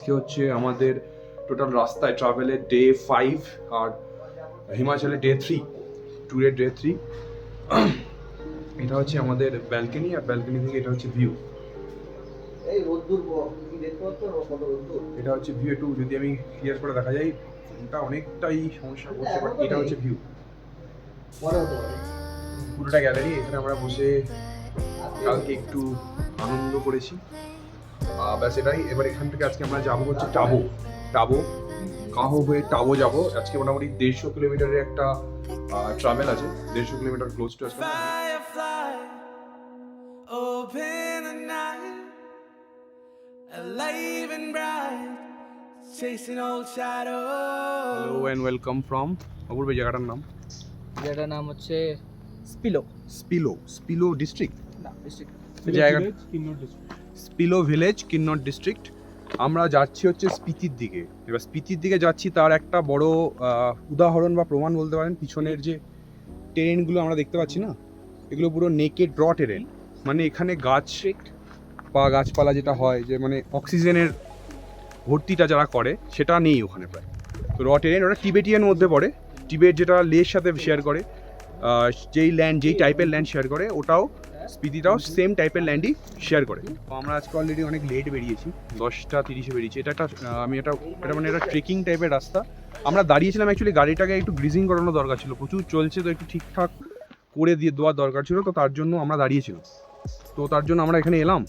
আজকে হচ্ছে আমাদের টোটাল রাস্তায় ট্রাভেলের ডে 5 আর হিমাচলের ডে 3, ট্যুরের ডে 3। এটা হচ্ছে আমাদের ব্যালকনি, আর ব্যালকনি থেকে এটা হচ্ছে ভিউ। এটা হচ্ছে ভিউ। একটু যদি আমি ক্লিয়ার করে দেখা যায়, ফোনটা অনেকটাই সমস্যা করছে, বাট এটা হচ্ছে ভিউ। পুরোটা গ্যালারি। এখানে আমরা বসে কালকে একটু আনন্দ করেছি, ব্যাস এটাই। এবার এখান থেকে আজকে আমরা যাবো হচ্ছে টাবো কাহো হয়ে টাবো যাবো। আজকে মোটামুটি 150 কিলোমিটারের একটা ট্রাভেল আছে, 150 কিলোমিটার ক্লোজ টু আজকে। হ্যালো এন্ড ওয়েলকাম ফ্রম অপূর্ব। জায়গাটার নাম? জায়গাটার নাম হচ্ছে স্পিলো স্পিলো ডিস্ট্রিক্ট, না ডিস্ট্রিক্ট জায়গা স্পিলো ভিলেজ, কিন্নর ডিস্ট্রিক্ট। আমরা যাচ্ছি হচ্ছে স্পিতির দিকে। এবার স্পিতির দিকে যাচ্ছি, তার একটা বড় উদাহরণ বা প্রমাণ বলতে পারেন। পিছনের যে টেরেনগুলো আমরা দেখতে পাচ্ছি না, এগুলো পুরো নেকেড র টেরেন। মানে এখানে গাছ বা গাছপালা যেটা হয়, যে মানে অক্সিজেনের ভর্তিটা যারা করে, সেটা নেই ওখানে প্রায়। তো র টেরেন, ওটা টিবেটিয়ান মধ্যে পড়ে। টিবেট যেটা লের সাথে শেয়ার করে, যেই টাইপের ল্যান্ড শেয়ার করে, ওটাও স্পিতিটাও সেম টাইপের ল্যান্ডই শেয়ার করে। তো আমরা আজকে অলরেডি অনেক লেট বেরিয়েছি, 10টা 30-এ বেরিয়েছি। এটা একটা এটা মানে একটা ট্রেকিং টাইপের রাস্তা। আমরা দাঁড়িয়েছিলাম, অ্যাকচুয়ালি গাড়িটাকে একটু গ্রিজিং করানো দরকার ছিল, প্রচুর চলছে তো একটু ঠিকঠাক করে দিয়ে দেওয়ার দরকার ছিল। তো তার জন্য আমরা দাঁড়িয়েছিলাম, তো তার জন্য আমরা এখানে এলাম।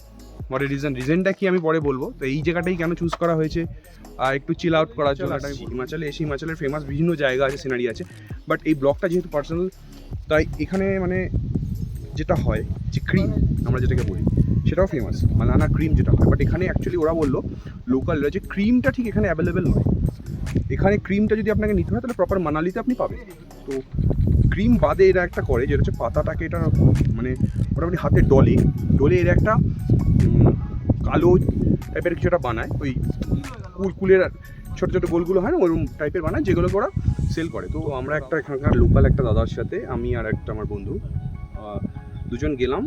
পরে রিজনটা কি আমি পরে বলবো। তো এই জায়গাটাই কেন চুজ করা হয়েছে, একটু চিল আউট করার জন্য। হিমাচলে এসে, হিমাচলের ফেমাস বিভিন্ন জায়গা আছে, সিনারি আছে, বাট এই ব্লগটা যেহেতু পার্সোনাল, তাই এখানে মানে যেটা হয় যে ক্রিম আমরা যেটাকে বলি, সেটাও ফেমাস, মালানা ক্রিম যেটা হয়। বাট এখানে অ্যাকচুয়ালি ওরা বললো, লোকালরা, যে ক্রিমটা ঠিক এখানে অ্যাভেলেবেল নয়। এখানে ক্রিমটা যদি আপনাকে নিতে হয়, তাহলে প্রপার মানালিতে আপনি পাবেন। তো ক্রিম বাদে এরা একটা করে, যেটা হচ্ছে পাতাটাকে এটা মানে মোটামুটি হাতে ডলে এরা একটা কালো টাইপের কিছু একটা বানায়। ওই কুলের ছোটো ছোটো গোলগুলো হয় না, ওরকম টাইপের বানায়, যেগুলোকে ওরা সেল করে। তো আমরা একটা এখানকার লোকাল একটা দাদার সাথে, আমি আর একটা আমার বন্ধু, দুজন গেলাম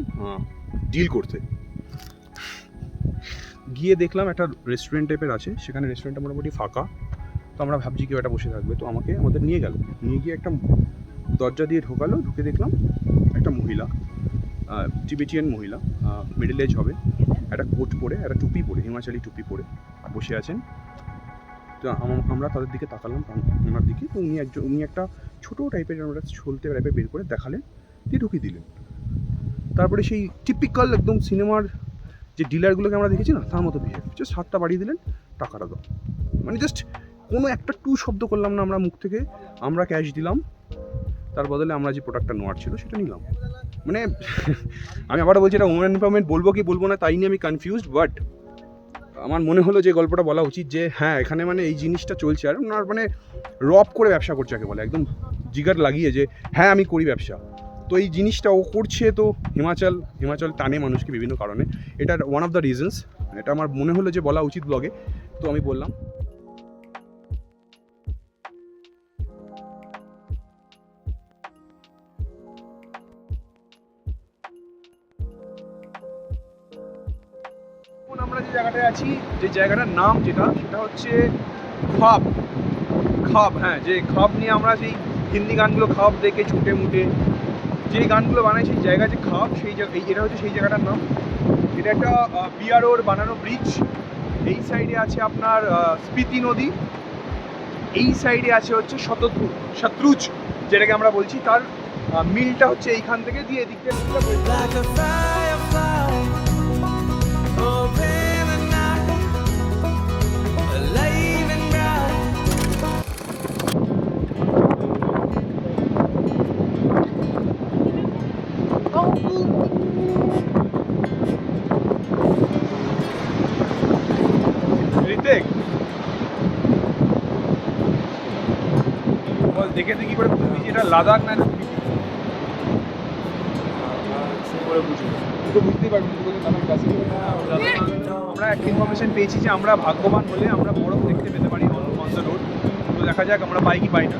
ডিল করতে। গিয়ে দেখলাম একটা রেস্টুরেন্ট টাইপের আছে, সেখানে রেস্টুরেন্টটা মোটামুটি ফাঁকা। তো আমরা ভাবছি কেউ একটা বসে থাকবে, তো আমাদের নিয়ে গিয়ে একটা দরজা দিয়ে ঢুকে দেখলাম একটা মহিলা, টিবেটিয়ান মহিলা, মিডল এজ হবে, একটা কোট পরে, একটা টুপি পরে, হিমাচলি টুপি পরে বসে আছেন। তো আমরা তাদের দিকে তাকালাম, ওনার দিকে। তো উনি একটা ছোটো টাইপের ছলতে টাইপের বের করে দেখালেন, দিয়ে ঢুকিয়ে দিলেন। তারপরে সেই টিপিক্যাল একদম সিনেমার যে ডিলারগুলোকে আমরা দেখেছি না, তার মতো বিহেভ, জাস্ট হাতটা বাড়িয়ে দিলেন, টাকাটা দাও। মানে জাস্ট কোনো একটা শব্দ করলাম না আমরা মুখ থেকে, আমরা ক্যাশ দিলাম, তার বদলে আমরা যে প্রোডাক্টটা নেওয়ার ছিল সেটা নিলাম। মানে আমি আবার বলছি, এটা ওমেন এম্পাওয়ারমেন্ট বলবো কি বলবো না, তাই নিয়ে আমি কনফিউজড। বাট আমার মনে হলো যে গল্পটা বলা উচিত, যে হ্যাঁ, এখানে মানে এই জিনিসটা চলছে। আর ওনার মানে রব করে ব্যবসা করছে, যাকে বলে, একদম জিগার লাগিয়ে, যে হ্যাঁ আমি করি ব্যবসা। তো এই জিনিসটা ও করছে। তো হিমাচল টানে মানুষকে বিভিন্ন কারণে, এটা ওয়ান অফ দ্য রিজনস। এটা আমার মনে হলো যে বলা উচিত ব্লগে, তো আমি বললাম। এখন আমরা যে জায়গাটায় আছি, যে জায়গাটার নাম সেটা হচ্ছে খাব। হ্যাঁ, যে খাব নিয়ে আমরা সেই হিন্দি গানগুলো খাব দেখে ছুটে মুটে যে গানগুলো বানাই, সেই জায়গা যে খাব, এটা হচ্ছে সেই জায়গাটার নাম। এটা একটা বিআরওর বানানো ব্রিজ। এই সাইডে আছে আপনার স্পিতি নদী, এই সাইডে আছে হচ্ছে শতরুজ, যেটাকে আমরা বলছি। তার মিলটা হচ্ছে এইখান থেকে দিয়ে এদিক থেকে দেখে কি করে বুঝবি যে এটা লাদাখ না বুঝতেই পারবি। আমরা একটা ইনফরমেশন পেয়েছি যে আমরা ভাগ্যবান হলে আমরা বরফ দেখতে পেতে পারি অন দ্য রোড। তো দেখা যাক আমরা পাই কি পাই না।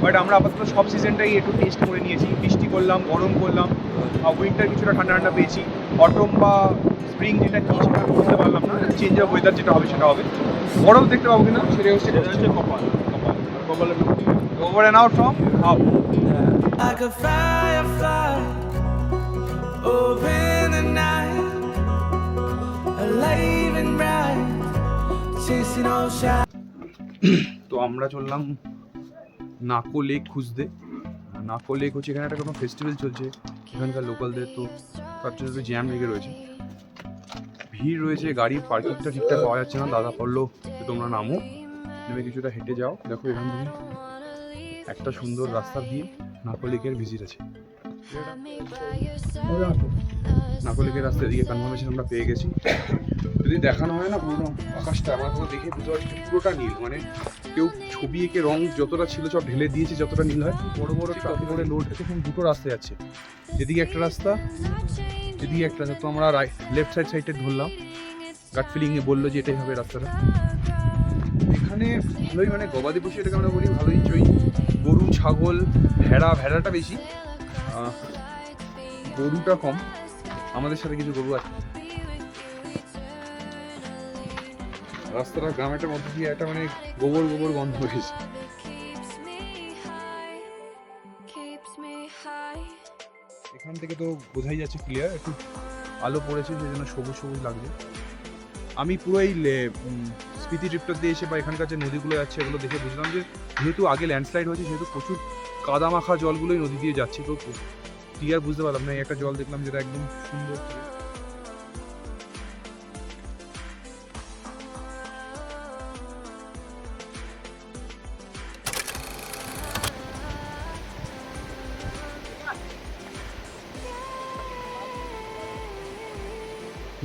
বাট আমরা আপাতত সব সিজনটাই একটু টেস্ট করে নিয়েছি। বৃষ্টি করলাম, গরম করলাম, উইন্টার কিছুটা ঠান্ডা পেয়েছি, অটম বা স্প্রিং যেটা কি সেটা আমি বুঝতে পারলাম না, চেঞ্জ অফ ওয়েদার যেটা হবে সেটা হবে। বরফ দেখতে পাবো কিনা সেটা হচ্ছে over and out from up. Like a firefly, open the night, alive and bright, chasing all shadows. তো আমরা চললাম নাকো লেক খুঁজতে। নাকো লেক হচ্ছে এখানে একটা কোনো ফেস্টিভ্যাল চলছে এখানকার লোকালদের, তো তার জন্য একটু জ্যাম লেগে রয়েছে, ভিড় রয়েছে, গাড়ি পার্কিংটা ঠিকঠাক পাওয়া যাচ্ছে না। দাদা বললো যে তোমরা নামো, নেমে কিছুটা হেঁটে যাও, দেখো এখান থেকে একটা সুন্দর রাস্তা দিয়ে নাকো লেকের ভিজিট আছে। নাকো লেকের রাস্তা এদিকে কনফার্মেশন আমরা পেয়ে গেছি। যদি দেখানো হয় না পুরো আকাশটা, আমার কোনো দেখে বুঝতে পারছি পুরোটা নীল, মানে কেউ ছবি এঁকে রং যতটা ছিল সব ঢেলে দিয়েছে যতটা নীল হয়। বড় বড় ট্রাক করে লোড হচ্ছে, এখন দুটো রাস্তা যাচ্ছে, এদিকে একটা রাস্তা এদিকে একটা রাস্তা। তো আমরা লেফট সাইডে ধরলাম, গাট ফিলিংয়ে বললো যে এটাই হবে রাস্তাটা। এখানে ভালোই মানে গবাদি পশু এটাকে আমরা বলি ভালোই চই, গরু ছাগল ভেড়াটা বেশি, গরুটা কম, আমাদের সাথে কিছু গরু আছে। রাস্তাটা গ্রামের মধ্যে দিয়ে একটা মানে গোবর গন্ধ হয়েছে। এখান থেকে তো বোঝাই যাচ্ছে ক্লিয়ার, একটু আলো পড়েছে সেই জন্য সবুজ লাগছে। আমি পুরো এই স্পিতি ট্রিপটা দিয়ে এসে বা এখানকার যে নদীগুলো যাচ্ছে এগুলো দেখে বুঝলাম যে যেহেতু আগে ল্যান্ডস্লাইড হয়েছে সেহেতু প্রচুর কাদা মাখা জলগুলোই নদী দিয়ে যাচ্ছে, তো ক্লিয়ার বুঝতে পারলাম না। একটা জল দেখলাম যেটা একদম সুন্দর।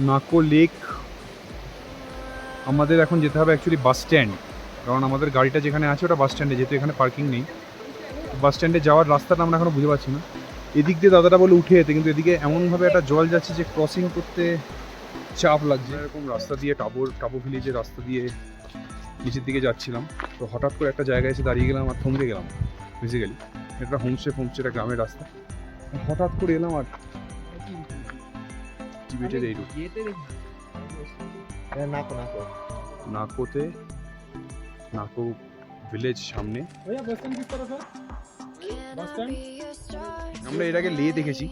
নাকো লেক আমাদের এখন যেতে হবে অ্যাকচুয়ালি বাস স্ট্যান্ড, কারণ আমাদের গাড়িটা যেখানে আছে ওটা বাস স্ট্যান্ডে, যেহেতু এখানে পার্কিং নেই। বাস স্ট্যান্ডে যাওয়ার রাস্তাটা আমরা এখনো বুঝতে পারছি না। এদিক দিয়ে দাদাটা বলে উঠে যেতে, কিন্তু এদিকে এমনভাবে একটা জল যাচ্ছে যে ক্রসিং করতে চাপ লাগছে। এরকম রাস্তা দিয়ে টাবো ভিলেজের রাস্তা দিয়ে নিচের দিকে যাচ্ছিলাম, তো হঠাৎ করে একটা জায়গায় এসে দাঁড়িয়ে গেলাম আর থমকে গেলাম বেসিক্যালি। এটা হোমস্টে একটা গ্রামের রাস্তা, হঠাৎ করে এলাম আর টিবেটের এই রুট নাকো ভিলেজ সামনে। আমরা এর আগে লে দেখেছি,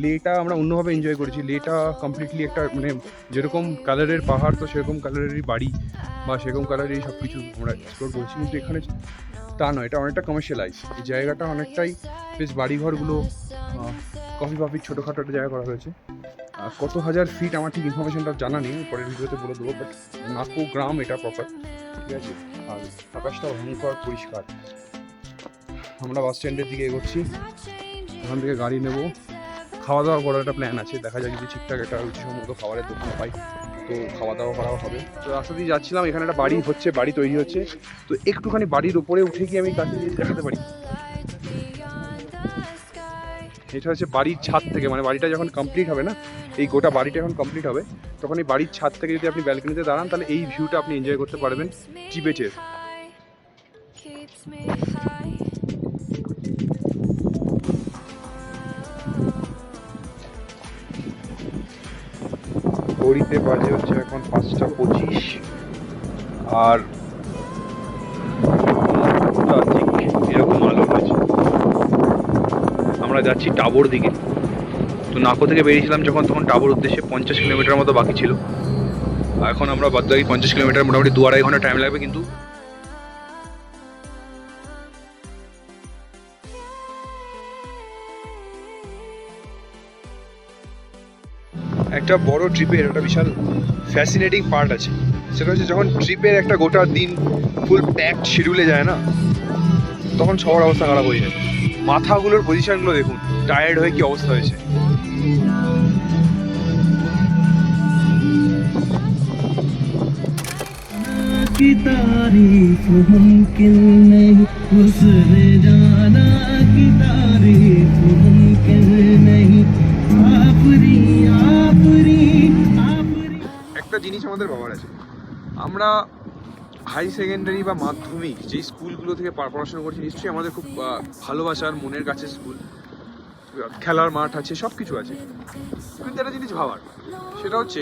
লেটা আমরা অন্যভাবে এনজয় করেছি। লেটা কমপ্লিটলি একটা মানে যেরকম কালারের পাহাড় তো সেরকম কালারেরই বাড়ি বা সেরকম কালারেরই সব কিছু আমরা এক্সপ্লোর করেছি, কিন্তু এখানে তা নয়, এটা অনেকটা কমার্শিয়ালাইজ। এই জায়গাটা অনেকটাই বেশ বাড়িঘরগুলো, কফি ছোটোখাটো একটা জায়গা করা হয়েছে। কত হাজার ফিট আমার ঠিক ইনফরমেশনটা জানা নেই, পরের ভিডিওতে বলে দেবো, বাট নাকো গ্রাম এটা প্রপার, ঠিক আছে। আর আকাশটা ভয়ঙ্কর পরিষ্কার। আমরা বাস স্ট্যান্ডের দিকে এগোচ্ছি, ওখান থেকে গাড়ি নেব, খাওয়া দাওয়া করার একটা প্ল্যান আছে, দেখা যায় যদি ঠিকঠাক একটা রুচিসম্মত খাবারের দোকান পাই তো খাওয়া দাওয়া করাও হবে। তো রাস্তা দিয়ে যাচ্ছিলাম, এখানে একটা বাড়ি তৈরি হচ্ছে, তো একটুখানি বাড়ির ওপরে উঠে গিয়ে আমি কাছে দেখাতে পারি। এটা হচ্ছে বাড়ির ছাদ থেকে, মানে বাড়িটা যখন কমপ্লিট হবে না, এই গোটা বাড়িটা যখন কমপ্লিট হবে তখন এই বাড়ির ছাদ থেকে যদি আপনি ব্যালকনিতে দাঁড়ান তাহলে এই ভিউটা আপনি এনজয় করতে পারবেন টিবেটের। ঘড়িতে বাজে হচ্ছে এখন 5:25 আর এরকম আলো রয়েছে। আমরা যাচ্ছি টাবোর দিকে। তো নাকো থেকে বেরিয়েছিলাম যখন, তখন টাবোর উদ্দেশ্যে 50 কিলোমিটার মতো বাকি ছিল। এখন আমরা বাদবাকি 50 কিলোমিটার মোটামুটি 2-2.5 ঘন্টা টাইম লাগবে, কিন্তু একটা বড় ট্রিপের একটা বিশাল ফ্যাসিনেটিং পার্ট আছে, সেটা হচ্ছে যখন ট্রিপের একটা গোটা দিন ফুল প্যাকড শিডিউলে যায় না, তখন সবার অবস্থা খারাপ হয়ে যায়। মাথাগুলোর পজিশনগুলো দেখুন, টায়ার্ড হয়ে কি অবস্থা হয়েছে। की तारीफ मुमकिन नहीं, गुजरे जाना की तारीफ मुमकिन नहीं, आपरी आपरी आपरी। একটা জিনিস আমাদের বাবার আছে, আমরা হাই সেকেন্ডারি বা মাধ্যমিক যেই স্কুলগুলো থেকে পড়াশোনা করছি, নিশ্চয়ই আমাদের খুব ভালোবাসার মনের কাছে স্কুল। খেলার মাঠ আছে, সব কিছু আছে। কিন্তু একটা জিনিস ভাবার, সেটা হচ্ছে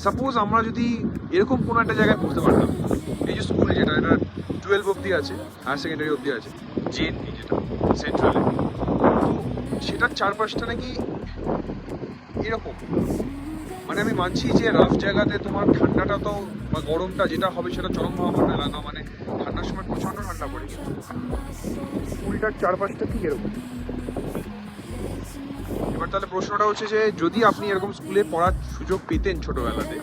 সাপোজ আমরা যদি এরকম কোনো একটা জায়গায় পড়তে পারতাম, এই যে স্কুল যেটা, এটা 12 অব্দি আছে, হায়ার সেকেন্ডারি অব্দি আছে, জেএনপি যেটা সেন্ট্রালে, তো সেটার চারপাশটা নাকি এরকম, মানে আমি মানছি যে রাফ জায়গাতে তোমার ঠান্ডাটা তো বা গরমটা যেটা হবে সেটা চরম ভাবাপন্ন এলাকা, মানে ঠান্ডার সময় প্রচণ্ড ঠান্ডা পড়ে, কিন্তু স্কুলটার চারপাশটা ঠিক এরকম। এবার তাহলে প্রশ্নটা হচ্ছে যে যদি আপনি এরকম স্কুলে পড়ার সুযোগ পেতেন ছোটবেলাতে,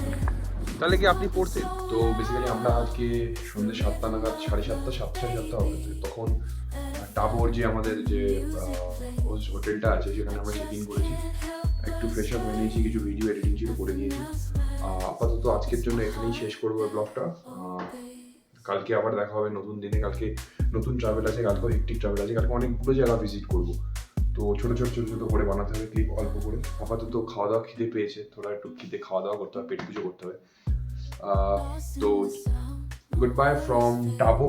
তাহলে কি আপনি পড়তেন? তো বেসিক্যালি আমরা আজকে সন্ধ্যে 7টা নাগাদ, 7:30 7:30 হবে, তখন টাবোর যে আমাদের যে হোটেলটা আছে সেখানে আমরা চেক ইন করেছি, একটু ফ্রেশ আপ হয়ে নিয়েছি, কিছু ভিডিও এডিটিং ছিল করে দিয়েছি। আপাতত আজকের জন্য এখানেই শেষ করবো ব্লগটা। কালকে আবার দেখা হবে নতুন দিনে, কালকে নতুন ট্রাভেল আছে, কালকেও হেক্টিক ট্রাভেল আছে, কালকে অনেকগুলো জায়গা ভিজিট করবো। তো ছোটো ছোটো করে বানাতে হবে ক্লিপ, অল্প করে। আপাতত খাওয়া দাওয়া খিদে পেয়েছে, তোরা একটু খিদে খাওয়া দাওয়া করতে হবে, পেট পুজো করতে হবে। তো গুড বাই ফ্রম টাবো।